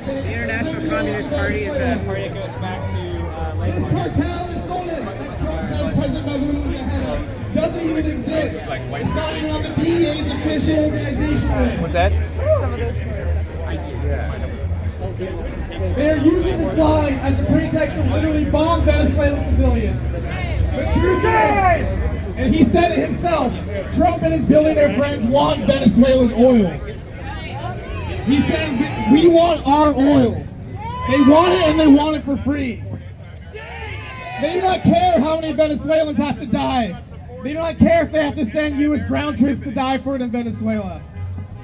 The International Communist Party is a party that goes back to late This cartel is soulless that Trump says President Venezuela is the head of. Doesn't even exist. It's not even on the DEA's official organization list. What's that? They are using this line as a pretext to literally bomb Venezuelan civilians. The truth is, and he said it himself, Trump and his billionaire friends want Venezuela's oil. He's saying that we want our oil. They want it and they want it for free. They do not care how many Venezuelans have to die. They do not care if they have to send U.S. ground troops to die for it in Venezuela.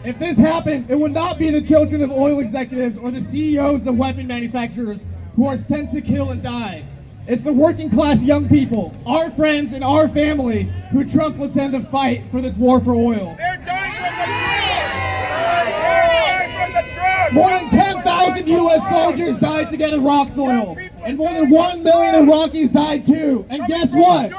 If this happened, it would not be the children of oil executives or the CEOs of weapon manufacturers who are sent to kill and die. It's the working class young people, our friends and our family, who Trump would send to fight for this war for oil. They're dying from the drugs! More than 10,000 U.S. soldiers died to get Iraq's oil. And more than 1 million Iraqis died too. And guess what?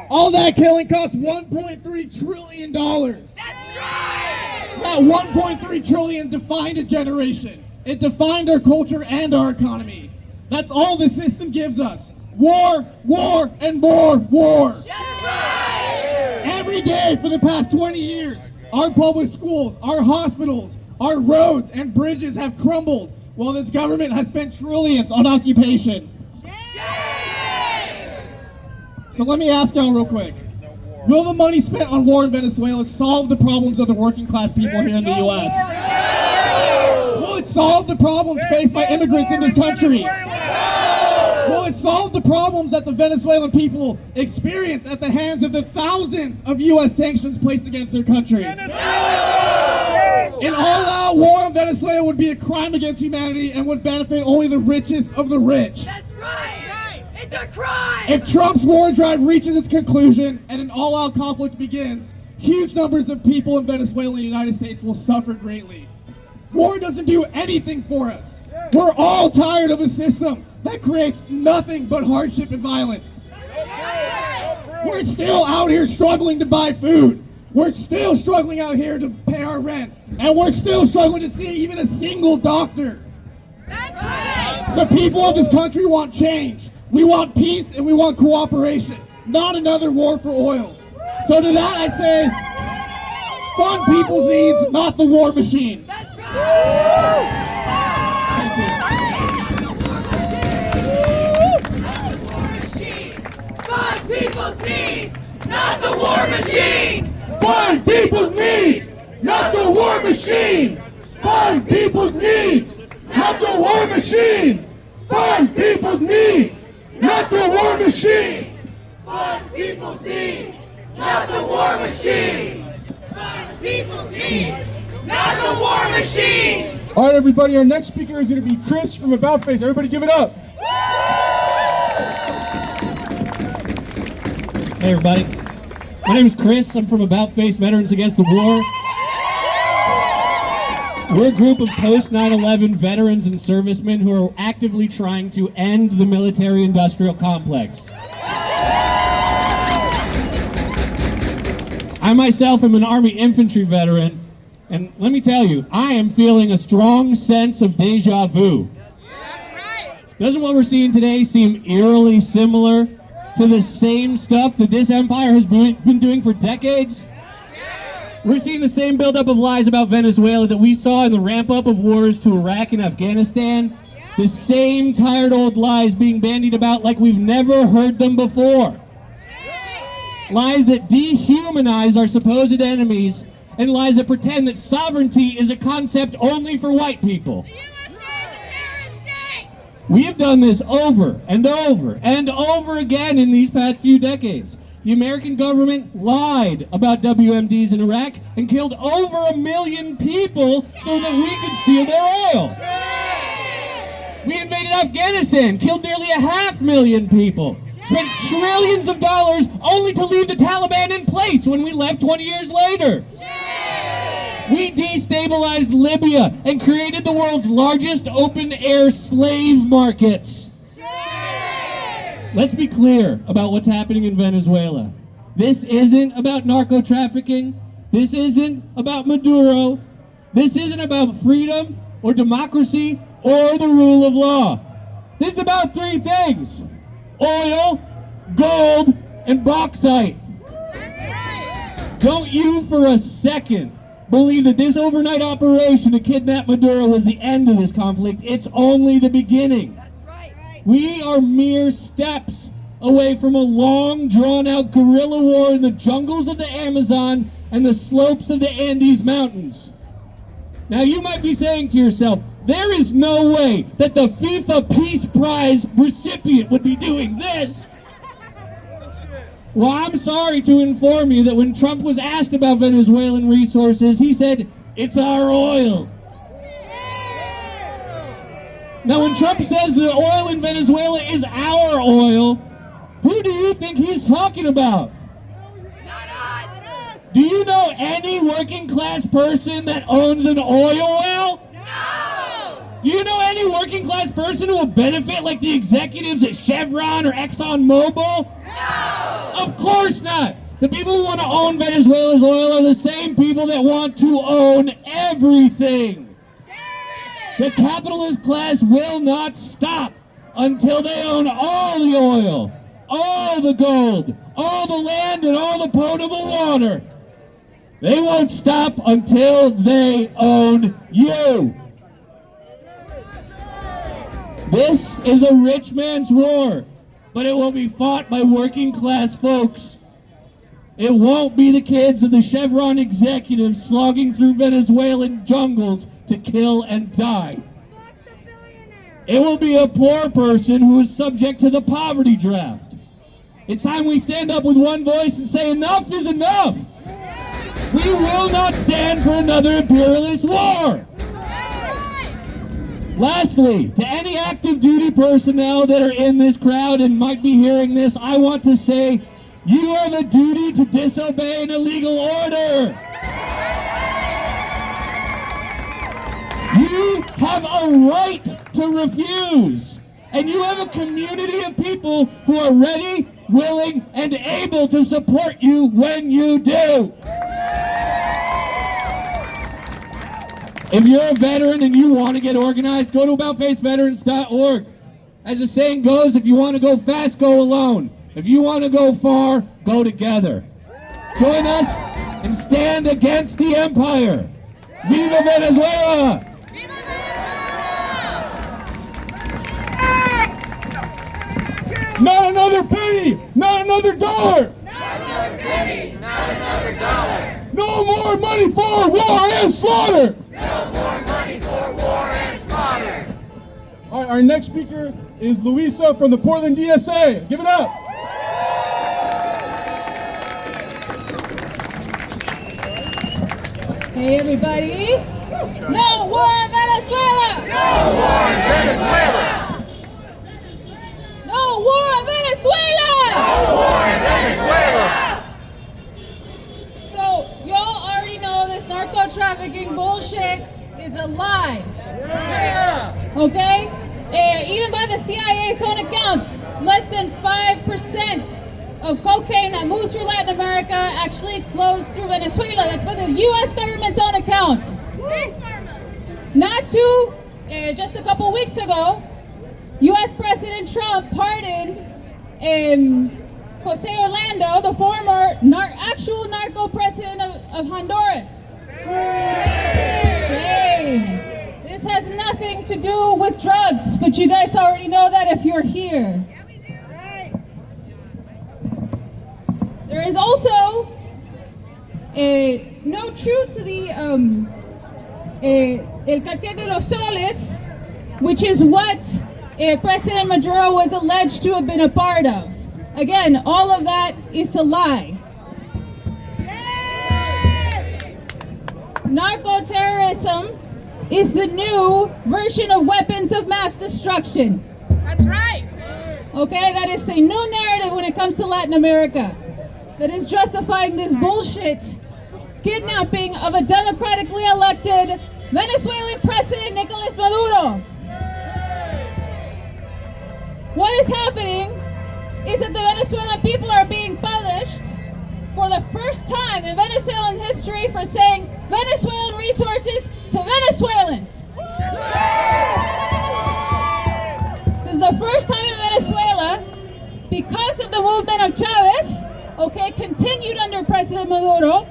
All that killing cost $1.3 trillion. That's right! That $1.3 trillion defined a generation. It defined our culture and our economy. That's all the system gives us. War, war, and more war. That's right! Every day for the past 20 years, our public schools, our hospitals, our roads and bridges have crumbled while this government has spent trillions on occupation. So let me ask y'all real quick. Will the money spent on war in Venezuela solve the problems of the working class people here in the U.S.? Will it solve the problems faced by immigrants in this country? Will it solve the problems that the Venezuelan people experience at the hands of the thousands of U.S. sanctions placed against their country? An all-out war in Venezuela would be a crime against humanity and would benefit only the richest of the rich. That's right! It's a crime! If Trump's war drive reaches its conclusion and an all-out conflict begins, huge numbers of people in Venezuela and the United States will suffer greatly. War doesn't do anything for us. We're all tired of a system that creates nothing but hardship and violence. We're still out here struggling to buy food. We're still struggling out here to pay our rent. And we're still struggling to see even a single doctor. That's right! The people of this country want change. We want peace and we want cooperation, not another war for oil. So to that I say, fund people's needs, not the war machine. That's right! Fund people's needs, not the war machine! Fund people's needs, not the war machine! Fund people's needs, not the war machine! Fund people's needs, not the war machine! Fund people's needs, not the war machine! Fund people's needs, not the war machine! All right, everybody, our next speaker is going to be Chris from About Face. Everybody give it up. Hey, everybody. My name is Chris. I'm from About Face Veterans Against the War. We're a group of post-9/11 veterans and servicemen who are actively trying to end the military-industrial complex. I myself am an Army infantry veteran, and let me tell you, I am feeling a strong sense of deja vu. That's right! Doesn't what we're seeing today seem eerily similar to the same stuff that this empire has been doing for decades? We're seeing the same buildup of lies about Venezuela that we saw in the ramp-up of wars to Iraq and Afghanistan. The same tired old lies being bandied about like we've never heard them before. Lies that dehumanize our supposed enemies, and lies that pretend that sovereignty is a concept only for white people. We have done this over and over and over again in these past few decades. The American government lied about WMDs in Iraq and killed over 1 million people so that we could steal their oil. We invaded Afghanistan, killed nearly 500,000 people, spent trillions of dollars only to leave the Taliban in place when we left 20 years later. We destabilized Libya and created the world's largest open-air slave markets. Let's be clear about what's happening in Venezuela. This isn't about narco-trafficking. This isn't about Maduro. This isn't about freedom or democracy or the rule of law. This is about three things: oil, gold, and bauxite. Don't you for a second believe that this overnight operation to kidnap Maduro was the end of this conflict. It's only the beginning. We are mere steps away from a long, drawn-out guerrilla war in the jungles of the Amazon and the slopes of the Andes Mountains. Now you might be saying to yourself, there is no way that the FIFA Peace Prize recipient would be doing this. Well, I'm sorry to inform you that when Trump was asked about Venezuelan resources, he said, "It's our oil." Now, when Trump says the oil in Venezuela is our oil, who do you think he's talking about? Not us. Do you know any working class person that owns an oil well? No. Do you know any working class person who will benefit like the executives at Chevron or ExxonMobil? No. Of course not. The people who want to own Venezuela's oil are the same people that want to own everything. The capitalist class will not stop until they own all the oil, all the gold, all the land, and all the potable water. They won't stop until they own you. This is a rich man's war, but it will be fought by working class folks. It won't be the kids of the Chevron executives slogging through Venezuelan jungles to kill and die. It will be a poor person who is subject to the poverty draft. It's time we stand up with one voice and say enough is enough. We will not stand for another imperialist war. Lastly, to any active duty personnel that are in this crowd and might be hearing this, I want to say, you have a duty to disobey an illegal order. You have a right to refuse. And you have a community of people who are ready, willing, and able to support you when you do. If you're a veteran and you want to get organized, go to aboutfaceveterans.org. As the saying goes, if you want to go fast, go alone. If you want to go far, go together. Join us and stand against the empire. Viva Venezuela! Not another penny! Not another dollar! Not another penny. Not another dollar. No more money for war and slaughter! No more money for war and slaughter. All right, our next speaker is Luisa from the Portland DSA. Give it up! Hey everybody! No war in Venezuela! No war in Venezuela. No war in Venezuela! No war in Venezuela. So y'all already know this narco trafficking bullshit is a lie. Okay? Even by the CIA's own accounts, less than 5% of cocaine that moves through Latin America actually flows through Venezuela. That's by the U.S. government's own account. Not too, just a couple weeks ago, U.S. President Trump pardoned Jose Orlando, the former actual narco president of Honduras. Shame. This has nothing to do with drugs, but you guys already know that if you're here. There is also no truth to the El Cartel de los Soles, which is what President Maduro was alleged to have been a part of. Again, all of that is a lie. Narco-terrorism is the new version of weapons of mass destruction. That's right. Okay, that is the new narrative when it comes to Latin America. That is justifying this bullshit kidnapping of a democratically elected Venezuelan president, Nicolas Maduro. What is happening is that the Venezuelan people are being punished for the first time in Venezuelan history for saying Venezuelan resources to Venezuelans. President Maduro,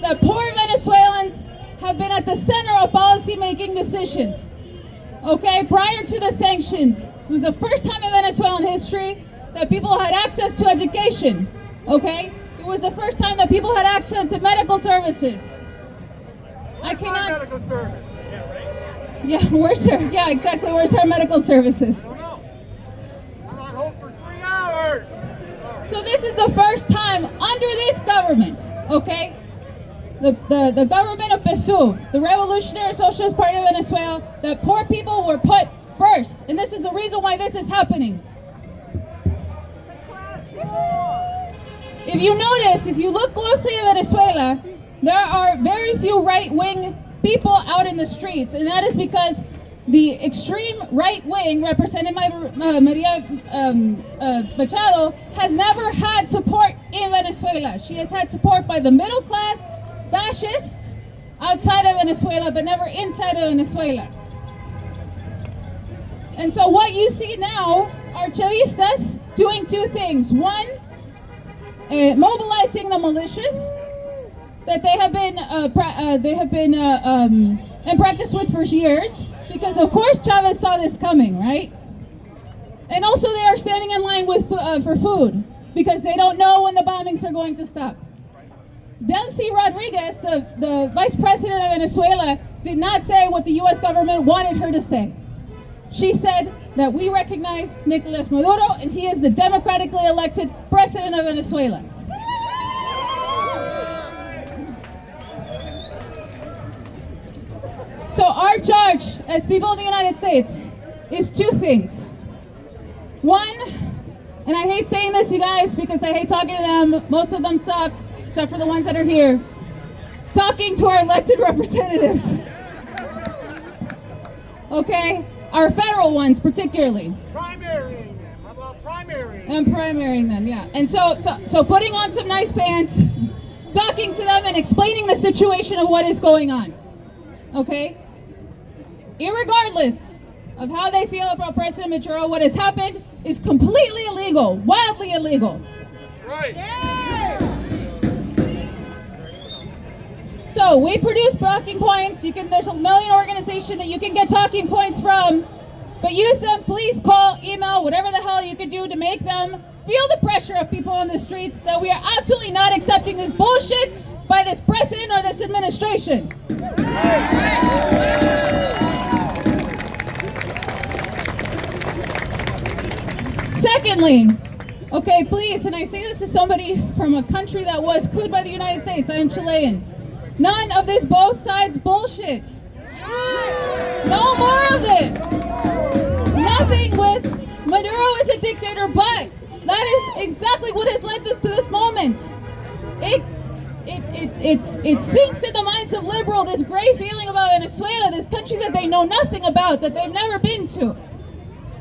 that poor Venezuelans have been at the center of policy-making decisions. Okay, prior to the sanctions, it was the first time in Venezuelan history that people had access to education. Okay, it was the first time that people had access to medical services. I cannot. Medical service. Yeah, where's our? Yeah, exactly. Where's our medical services? I'm on hold for 3 hours. So this is the first time under this government, okay? The government of PSUV, the Revolutionary Socialist Party of Venezuela, that poor people were put first. And this is the reason why this is happening. If you notice, if you look closely in Venezuela, there are very few right-wing people out in the streets. And that is because the extreme right wing, represented by Maria Machado, has never had support in Venezuela. She has had support by the middle class, fascists outside of Venezuela, but never inside of Venezuela. And so what you see now are Chavistas doing two things. One, mobilizing the militias that they have been in practice with for years, because of course Chavez saw this coming, right? And also they are standing in line with for food because they don't know when the bombings are going to stop. Delcy Rodriguez, the vice president of Venezuela, did not say what the U.S. government wanted her to say. She said that we recognize Nicolas Maduro and he is the democratically elected president of Venezuela. So our charge as people in the United States is two things. One, and I hate saying this, you guys, because I hate talking to them. Most of them suck, except for the ones that are here. Talking to our elected representatives. Okay? Our federal ones, particularly. Primarying them. How about primarying? And primarying them, yeah. And so putting on some nice pants, talking to them and explaining the situation of what is going on. Okay? Irregardless of how they feel about President Maduro, what has happened is completely illegal, wildly illegal. Right. So we produce talking points. There's a million organizations that you can get talking points from, but use them. Please call, email, whatever the hell you can do to make them feel the pressure of people on the streets that we are absolutely not accepting this bullshit by this president or this administration. Secondly, okay, please, and I say this as somebody from a country that was couped by the United States, I am Chilean. None of this both sides bullshit. No more of this. Nothing with Maduro is a dictator, but that is exactly what has led us to this moment. It sinks in the minds of liberal, this gray feeling about Venezuela, this country that they know nothing about, that they've never been to.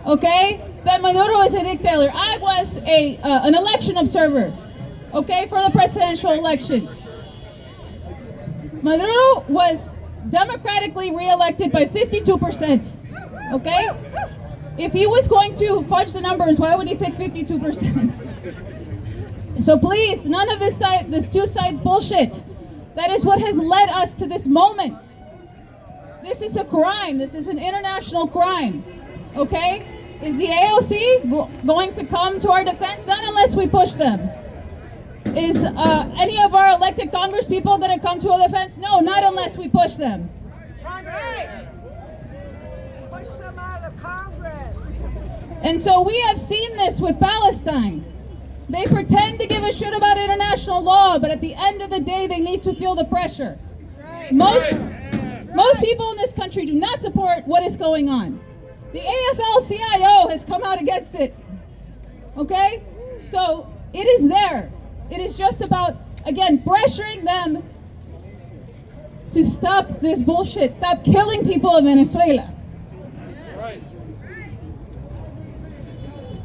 Okay? That Maduro is a dictator. I was an election observer, okay, for the presidential elections. Maduro was democratically reelected by 52%, okay? If he was going to fudge the numbers, why would he pick 52%? So please, none of this two sides bullshit. That is what has led us to this moment. This is a crime. This is an international crime, okay? Is the AOC going to come to our defense? Not unless we push them. Is any of our elected Congress people going to come to our defense? No, not unless we push them. Push them out of Congress. And so we have seen this with Palestine. They pretend to give a shit about international law, but at the end of the day, they need to feel the pressure. Most people in this country do not support what is going on. The AFL-CIO has come out against it. Okay? So it is there. It is just about, again, pressuring them to stop this bullshit, stop killing people in Venezuela. Right.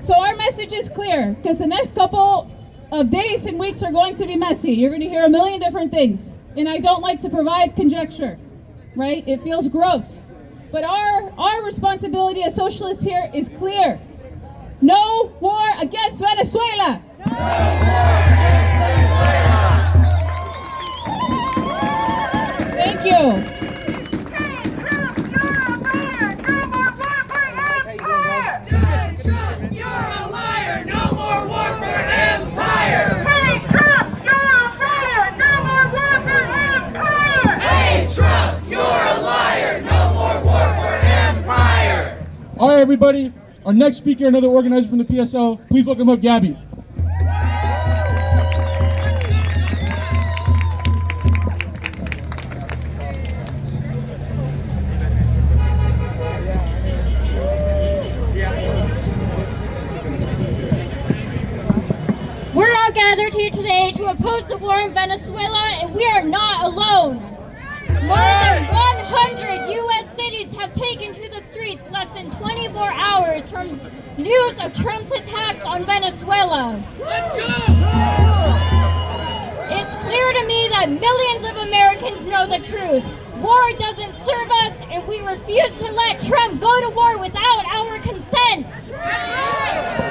So our message is clear, because the next couple of days and weeks are going to be messy. You're going to hear a million different things. And I don't like to provide conjecture, right? It feels gross. But our responsibility as socialists here is clear. No war against Venezuela! No war against Venezuela! You're a liar, no more war for empire! Hey Trump, you're a liar, no more war for empire! Hey Trump, you're a liar, no more war for empire! All right, everybody. Our next speaker, another organizer from the PSL. Please welcome up Gabby. We're all gathered here today to oppose the war in Venezuela, and we are not alone. More than 100 U.S. cities have taken to the streets less than 24 hours from news of Trump's attacks on Venezuela. Let's go! It's clear to me that millions of Americans know the truth. War doesn't serve us, and we refuse to let Trump go to war without our consent. That's right!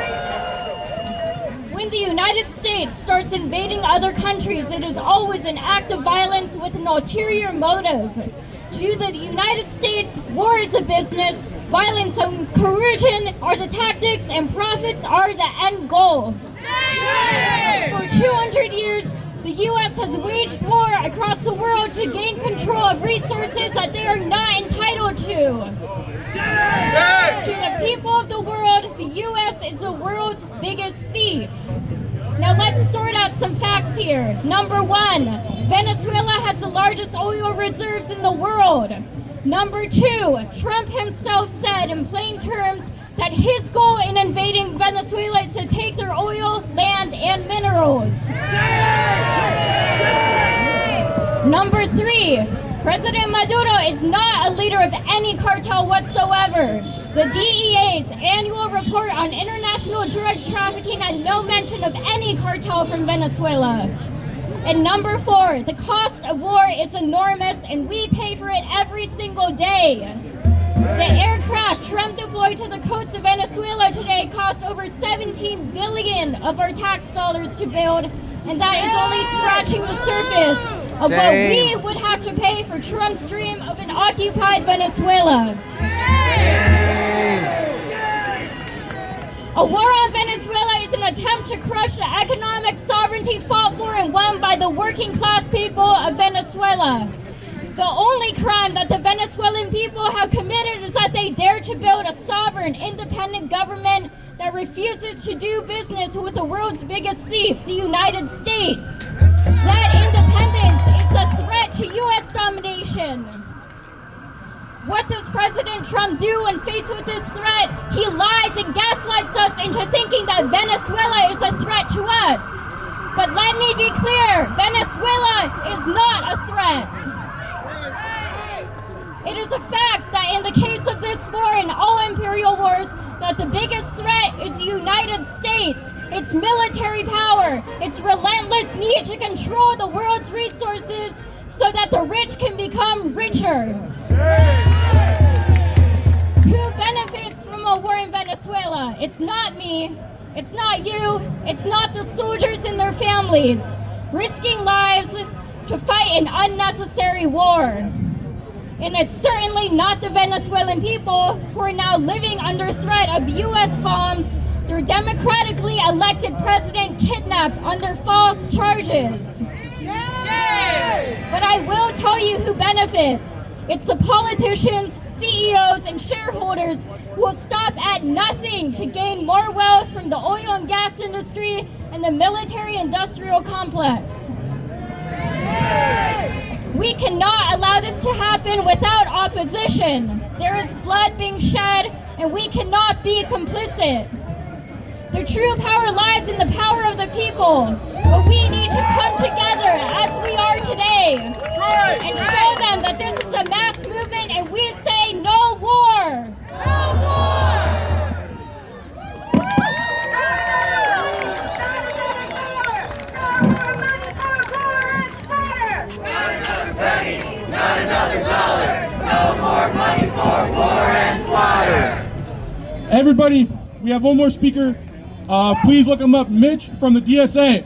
When the United States starts invading other countries, it is always an act of violence with an ulterior motive. To the United States, war is a business, violence and coercion are the tactics, and profits are the end goal. For 200 years, the U.S. has waged war across the world to gain control of resources that they are not entitled to. To the people of the world, the U.S. is the world's biggest thief. Now let's sort out some facts here. Number one, Venezuela has the largest oil reserves in the world. Number two, Trump himself said in plain terms that his goal in invading Venezuela is to take their oil, land, and minerals. Number three, President Maduro is not a leader of any cartel whatsoever. The DEA's annual report on international drug trafficking had no mention of any cartel from Venezuela. And number four, the cost of war is enormous and we pay for it every single day. The aircraft Trump deployed to the coast of Venezuela today cost over $17 billion of our tax dollars to build, and that is only scratching the surface of what we would have to pay for Trump's dream of an occupied Venezuela. A war on Venezuela is an attempt to crush the economic sovereignty fought for and won by the working class people of Venezuela. The only crime that the Venezuelan people have committed is that they dare to build a sovereign, independent government that refuses to do business with the world's biggest thief, the United States. That independence is a threat to U.S. domination. What does President Trump do when faced with this threat? He lies and gaslights us into thinking that Venezuela is a threat to us. But let me be clear, Venezuela is not a threat. It is a fact that in the case of this war and all imperial wars, that the biggest threat is the United States, its military power, its relentless need to control the world's resources so that the rich can become richer. Who benefits from a war in Venezuela? It's not me, it's not you, it's not the soldiers and their families, risking lives to fight an unnecessary war. And it's certainly not the Venezuelan people who are now living under threat of U.S. bombs, their democratically elected president kidnapped under false charges. But I will tell you who benefits. It's the politicians, CEOs, and shareholders who will stop at nothing to gain more wealth from the oil and gas industry and the military-industrial complex. We cannot allow this to happen without opposition. There is blood being shed, and we cannot be complicit. The true power lies in the power of the people, but we need to come together as we are today and show them that this is a mass movement, and we say no war. No war! Not another dollar. No more money for war and slaughter. Everybody, we have one more speaker. Please welcome up Mitch from the DSA.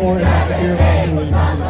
forest here locally in